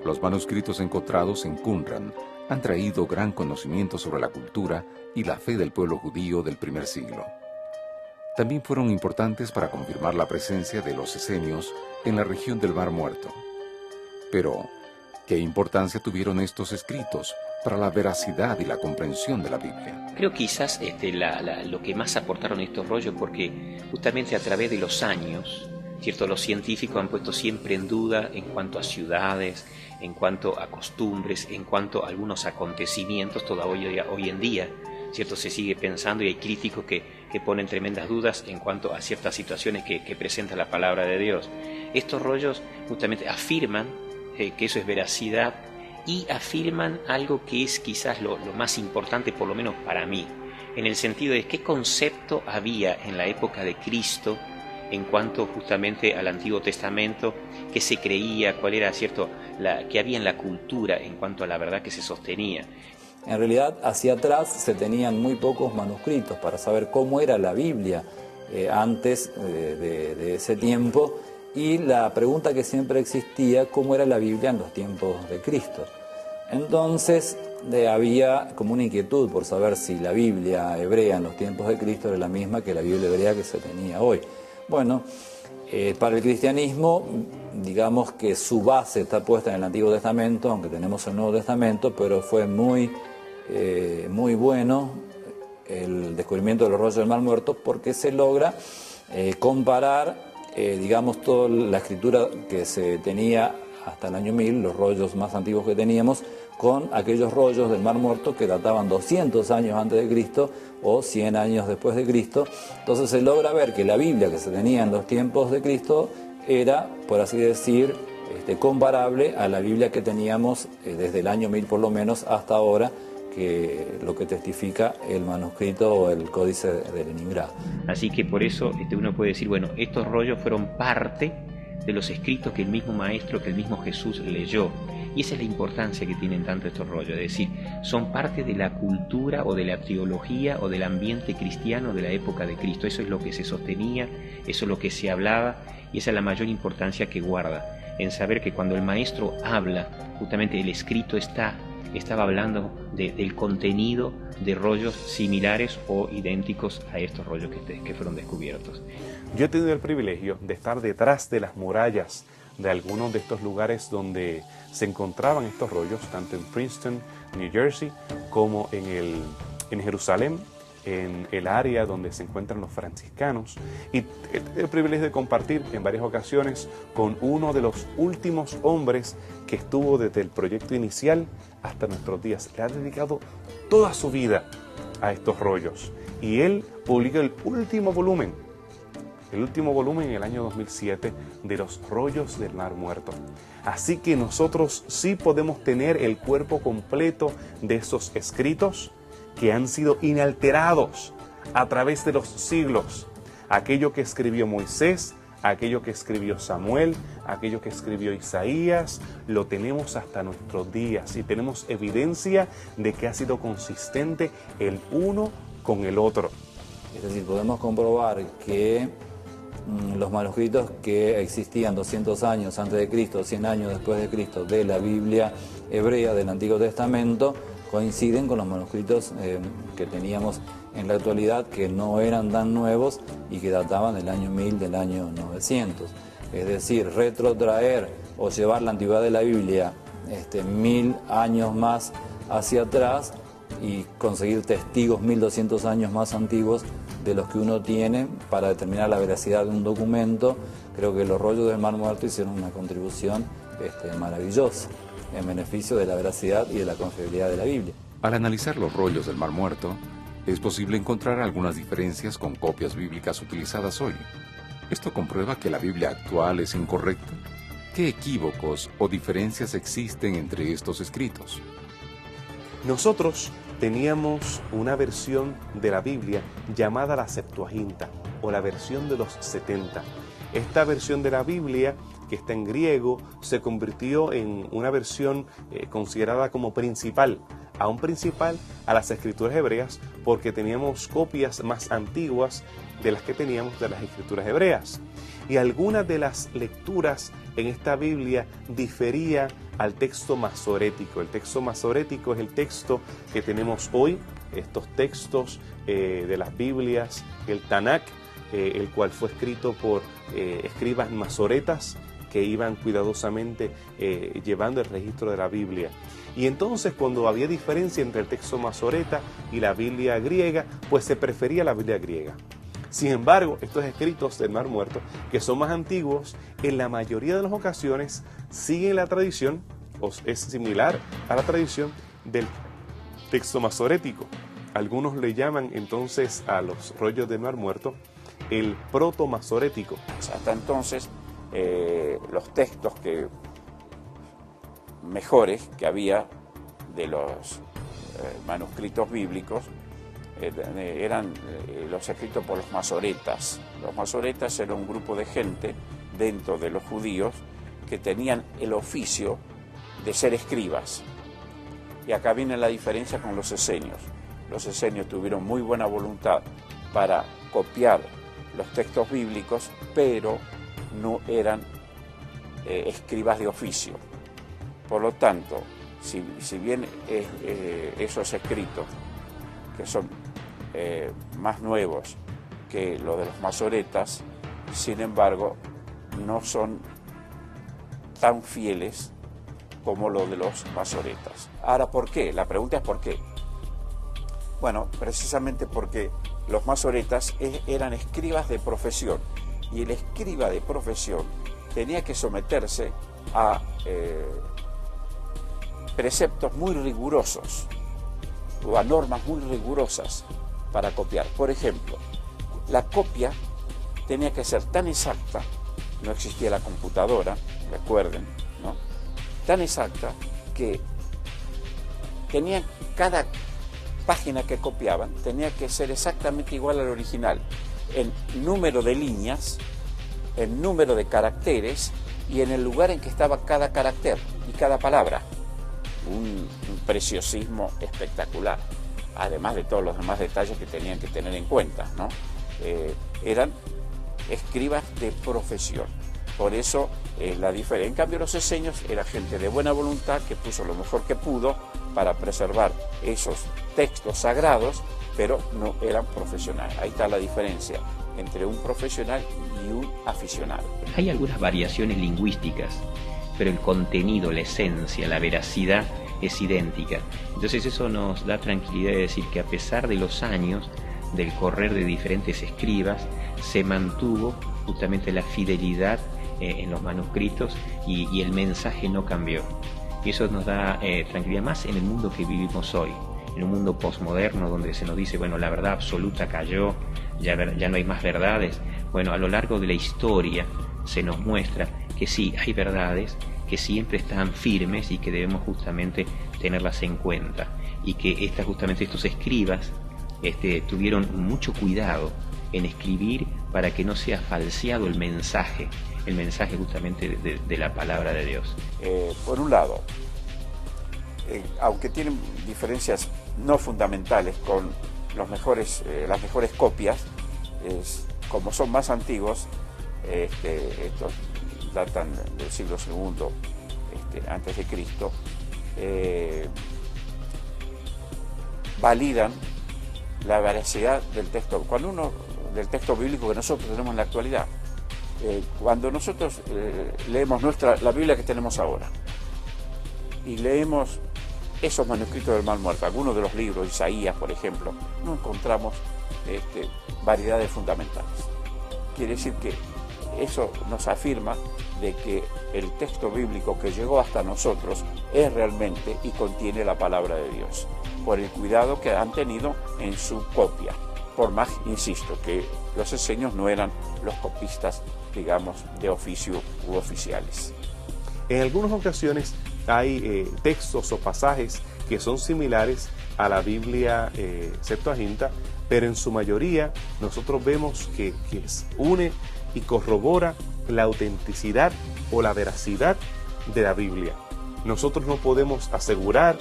Los manuscritos encontrados en Qumran han traído gran conocimiento sobre la cultura y la fe del pueblo judío del primer siglo. También fueron importantes para confirmar la presencia de los esenios en la región del Mar Muerto. Pero, ¿qué importancia tuvieron estos escritos para la veracidad y la comprensión de la Biblia? Creo quizás lo que más aportaron estos rollos, porque justamente a través de los años, ¿cierto?, los científicos han puesto siempre en duda en cuanto a ciudades, en cuanto a costumbres, en cuanto a algunos acontecimientos. Todavía hoy en día, ¿cierto?, se sigue pensando, y hay críticos que ponen tremendas dudas en cuanto a ciertas situaciones que presenta la palabra de Dios. Estos rollos justamente afirman que eso es veracidad, y afirman algo que es quizás lo más importante, por lo menos para mí, en el sentido de qué concepto había en la época de Cristo en cuanto justamente al Antiguo Testamento, qué se creía, cuál era, ¿cierto?, que había en la cultura en cuanto a la verdad que se sostenía. En realidad, hacia atrás se tenían muy pocos manuscritos para saber cómo era la Biblia antes de ese tiempo, y la pregunta que siempre existía, ¿cómo era la Biblia en los tiempos de Cristo? Entonces había como una inquietud por saber si la Biblia hebrea en los tiempos de Cristo era la misma que la Biblia hebrea que se tenía hoy. Bueno, para el cristianismo, digamos que su base está puesta en el Antiguo Testamento, aunque tenemos el Nuevo Testamento, pero fue muy bueno el descubrimiento de los rollos del Mar Muerto, porque se logra comparar, digamos, toda la escritura que se tenía hasta el año 1000, los rollos más antiguos que teníamos, con aquellos rollos del Mar Muerto que databan 200 años antes de Cristo o 100 años después de Cristo. Entonces se logra ver que la Biblia que se tenía en los tiempos de Cristo era, por así decir, comparable a la Biblia que teníamos desde el año 1000 por lo menos hasta ahora, que lo que testifica el manuscrito o el códice de Leningrado. Así que por eso uno puede decir, bueno, estos rollos fueron parte de los escritos que el mismo Maestro, que el mismo Jesús leyó. Y esa es la importancia que tienen tanto estos rollos, es decir, son parte de la cultura o de la teología o del ambiente cristiano de la época de Cristo. Eso es lo que se sostenía, eso es lo que se hablaba, y esa es la mayor importancia que guarda, en saber que cuando el Maestro habla, justamente el escrito estaba hablando del contenido de rollos similares o idénticos a estos rollos que fueron descubiertos. Yo he tenido el privilegio de estar detrás de las murallas de algunos de estos lugares donde se encontraban estos rollos, tanto en Princeton, New Jersey, como en Jerusalén, en el área donde se encuentran los franciscanos, y el privilegio de compartir en varias ocasiones con uno de los últimos hombres que estuvo desde el proyecto inicial hasta nuestros días. Le ha dedicado toda su vida a estos rollos, y él publicó el último volumen en el año 2007 de los rollos del Mar Muerto. Así que nosotros sí podemos tener el cuerpo completo de esos escritos que han sido inalterados a través de los siglos. Aquello que escribió Moisés, aquello que escribió Samuel, aquello que escribió Isaías, lo tenemos hasta nuestros días, y tenemos evidencia de que ha sido consistente el uno con el otro. Es decir, podemos comprobar que los manuscritos que existían 200 años antes de Cristo, 100 años después de Cristo, de la Biblia hebrea del Antiguo Testamento, coinciden con los manuscritos que teníamos en la actualidad, que no eran tan nuevos y que databan del año 1000, del año 900. Es decir, retrotraer o llevar la antigüedad de la Biblia 1000 años más hacia atrás y conseguir testigos 1200 años más antiguos de los que uno tiene para determinar la veracidad de un documento. Creo que los rollos del Mar Muerto hicieron una contribución maravillosa en beneficio de la veracidad y de la confiabilidad de la Biblia. Al analizar los rollos del Mar Muerto, es posible encontrar algunas diferencias con copias bíblicas utilizadas hoy. ¿Esto comprueba que la Biblia actual es incorrecta? ¿Qué equívocos o diferencias existen entre estos escritos? Nosotros teníamos una versión de la Biblia llamada la Septuaginta, o la versión de los 70. Esta versión de la Biblia, que está en griego, se convirtió en una versión considerada como principal a un principal a las escrituras hebreas porque teníamos copias más antiguas de las que teníamos de las escrituras hebreas. Y algunas de las lecturas en esta Biblia difería al texto masorético. El texto masorético es el texto que tenemos hoy, estos textos de las Biblias, el Tanakh, el cual fue escrito por escribas masoretas que iban cuidadosamente llevando el registro de la Biblia. Y entonces, cuando había diferencia entre el texto masoreta y la Biblia griega, pues se prefería la Biblia griega. Sin embargo, estos escritos del Mar Muerto, que son más antiguos, en la mayoría de las ocasiones siguen la tradición, o es similar a la tradición del texto masorético. Algunos le llaman entonces a los rollos del Mar Muerto el proto-masorético. Hasta entonces, los textos mejores que había de los manuscritos bíblicos eran los escritos por los masoretas. Los masoretas eran un grupo de gente dentro de los judíos que tenían el oficio de ser escribas. Y acá viene la diferencia con los esenios. Los esenios tuvieron muy buena voluntad para copiar los textos bíblicos, pero no eran escribas de oficio. Por lo tanto, si bien esos escritos, que son más nuevos que los de los masoretas, sin embargo, no son tan fieles como los de los masoretas. Ahora, ¿por qué? La pregunta es ¿por qué? Bueno, precisamente porque los masoretas eran escribas de profesión, y el escriba de profesión tenía que someterse a preceptos muy rigurosos o a normas muy rigurosas para copiar. Por ejemplo, la copia tenía que ser tan exacta, no existía la computadora, recuerden, ¿no? Tan exacta que cada página que copiaban tenía que ser exactamente igual al original, en número de líneas, en número de caracteres y en el lugar en que estaba cada carácter y cada palabra. Un preciosismo espectacular, además de todos los demás detalles que tenían que tener en cuenta, ¿no? Eran escribas de profesión. Por eso la diferencia. En cambio, los esenios era gente de buena voluntad que puso lo mejor que pudo para preservar esos textos sagrados, pero no eran profesionales. Ahí está la diferencia entre un profesional y un aficionado. Hay algunas variaciones lingüísticas, pero el contenido, la esencia, la veracidad es idéntica. Entonces eso nos da tranquilidad de decir que a pesar de los años, del correr de diferentes escribas, se mantuvo justamente la fidelidad en los manuscritos y el mensaje no cambió. Y eso nos da tranquilidad más en el mundo que vivimos hoy, en un mundo posmoderno donde se nos dice, bueno, la verdad absoluta cayó, ya no hay más verdades. Bueno, a lo largo de la historia se nos muestra que sí, hay verdades que siempre están firmes y que debemos justamente tenerlas en cuenta, y que justamente estos escribas tuvieron mucho cuidado en escribir para que no sea falseado el mensaje justamente de la palabra de Dios. Por un lado, aunque tienen diferencias no fundamentales con las mejores copias, como son más antiguos, estos datan del siglo II antes de Cristo, validan la veracidad del texto. Del texto bíblico que nosotros tenemos en la actualidad. Cuando nosotros leemos la Biblia que tenemos ahora y leemos esos manuscritos del Mar Muerto, algunos de los libros, Isaías, por ejemplo, no encontramos variedades fundamentales. Quiere decir que eso nos afirma de que el texto bíblico que llegó hasta nosotros es realmente y contiene la palabra de Dios, por el cuidado que han tenido en su copia. Por más, insisto, que los esenios no eran los copistas, digamos, de oficio u oficiales. En algunas ocasiones hay textos o pasajes que son similares a la Biblia Septuaginta, pero en su mayoría nosotros vemos que une y corrobora la autenticidad o la veracidad de la Biblia. Nosotros no podemos asegurar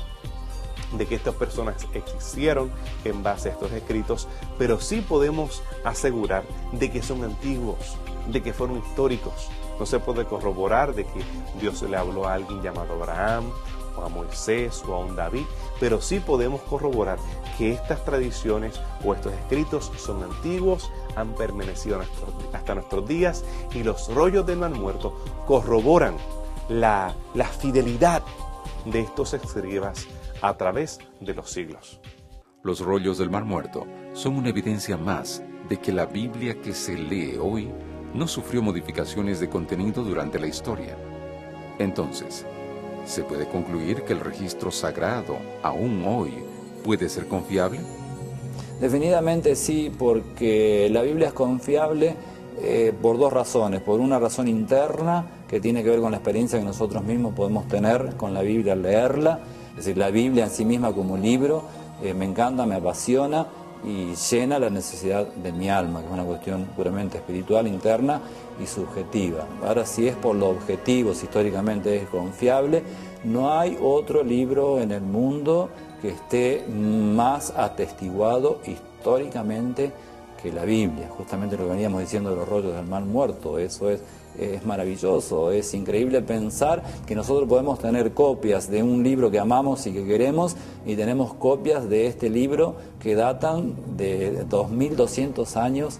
de que estas personas existieron en base a estos escritos, pero sí podemos asegurar de que son antiguos, de que fueron históricos. No se puede corroborar de que Dios le habló a alguien llamado Abraham, o a Moisés, o a un David, pero sí podemos corroborar que estas tradiciones o estos escritos son antiguos, han permanecido hasta nuestros días, y los rollos del Mar Muerto corroboran la fidelidad de estos escribas a través de los siglos. Los rollos del Mar Muerto son una evidencia más de que la Biblia que se lee hoy no sufrió modificaciones de contenido durante la historia. Entonces, ¿se puede concluir que el registro sagrado, aún hoy, puede ser confiable? Definitivamente sí, porque la Biblia es confiable por dos razones. Por una razón interna, que tiene que ver con la experiencia que nosotros mismos podemos tener con la Biblia al leerla. Es decir, la Biblia en sí misma como libro me encanta, me apasiona y llena la necesidad de mi alma, que es una cuestión puramente espiritual, interna y subjetiva. Ahora, si es por lo objetivo, si históricamente es confiable, no hay otro libro en el mundo que esté más atestiguado históricamente que la Biblia. Justamente lo que veníamos diciendo de los rollos del Mar Muerto, eso es maravilloso, es increíble pensar que nosotros podemos tener copias de un libro que amamos y que queremos, y tenemos copias de este libro que datan de 2200 años,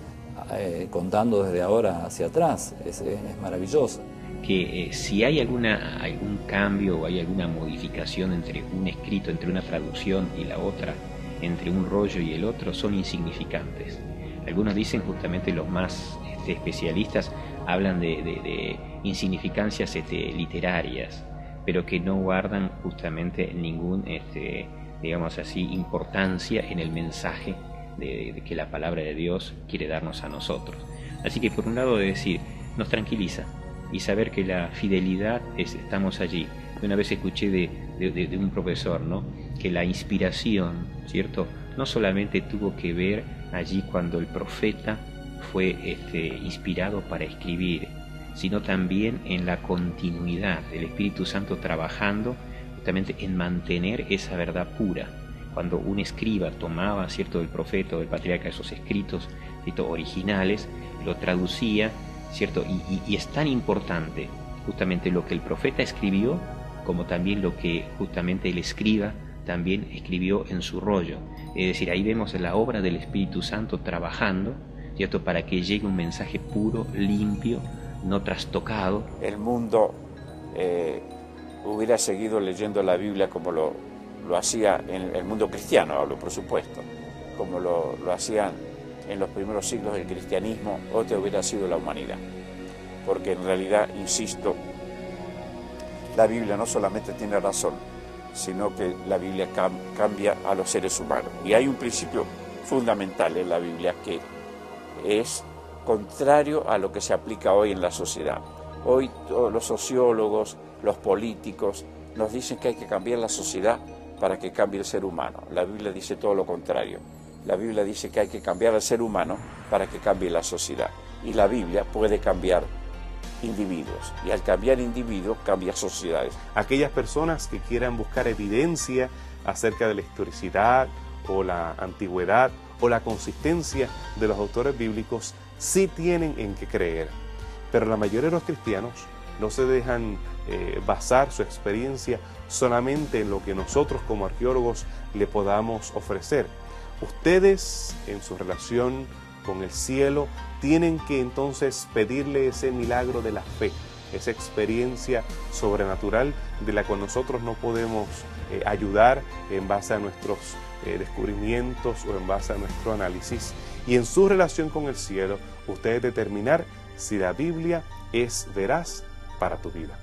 contando desde ahora hacia atrás. Es maravilloso. Que si hay algún cambio o hay alguna modificación entre un escrito, entre una traducción y la otra, entre un rollo y el otro, son insignificantes. Algunos dicen, justamente los más especialistas, hablan de insignificancias literarias, pero que no guardan justamente ningún, digamos así, importancia en el mensaje de que la palabra de Dios quiere darnos a nosotros. Así que por un lado, de decir, nos tranquiliza, y saber que la fidelidad estamos allí. Una vez escuché de un profesor, ¿no?, que la inspiración, ¿cierto?, no solamente tuvo que ver allí cuando el profeta fue inspirado para escribir, sino también en la continuidad del Espíritu Santo trabajando justamente en mantener esa verdad pura. Cuando un escriba tomaba, ¿cierto?, del profeta o del patriarca esos escritos, ¿cierto?, originales, lo traducía, ¿cierto? Y es tan importante justamente lo que el profeta escribió, como también lo que justamente el escriba también escribió en su rollo. Es decir, ahí vemos la obra del Espíritu Santo trabajando, ¿cierto?, para que llegue un mensaje puro, limpio, no trastocado. El mundo hubiera seguido leyendo la Biblia como lo hacía en el mundo cristiano, hablo por supuesto, como lo hacían en los primeros siglos del cristianismo, otra hubiera sido la humanidad. Porque en realidad, insisto, la Biblia no solamente tiene razón, sino que la Biblia cambia a los seres humanos. Y hay un principio fundamental en la Biblia que es contrario a lo que se aplica hoy en la sociedad. Hoy todos los sociólogos, los políticos, nos dicen que hay que cambiar la sociedad para que cambie el ser humano. La Biblia dice todo lo contrario. La Biblia dice que hay que cambiar al ser humano para que cambie la sociedad. Y la Biblia puede cambiar individuos. Y al cambiar individuos, cambia sociedades. Aquellas personas que quieran buscar evidencia acerca de la historicidad o la antigüedad o la consistencia de los autores bíblicos, sí tienen en qué creer. Pero la mayoría de los cristianos no se dejan basar su experiencia solamente en lo que nosotros como arqueólogos le podamos ofrecer. Ustedes, en su relación con el cielo, tienen que entonces pedirle ese milagro de la fe, esa experiencia sobrenatural de la cual nosotros no podemos ayudar en base a nuestros descubrimientos o en base a nuestro análisis. Y en su relación con el cielo, ustedes determinar si la Biblia es veraz para tu vida.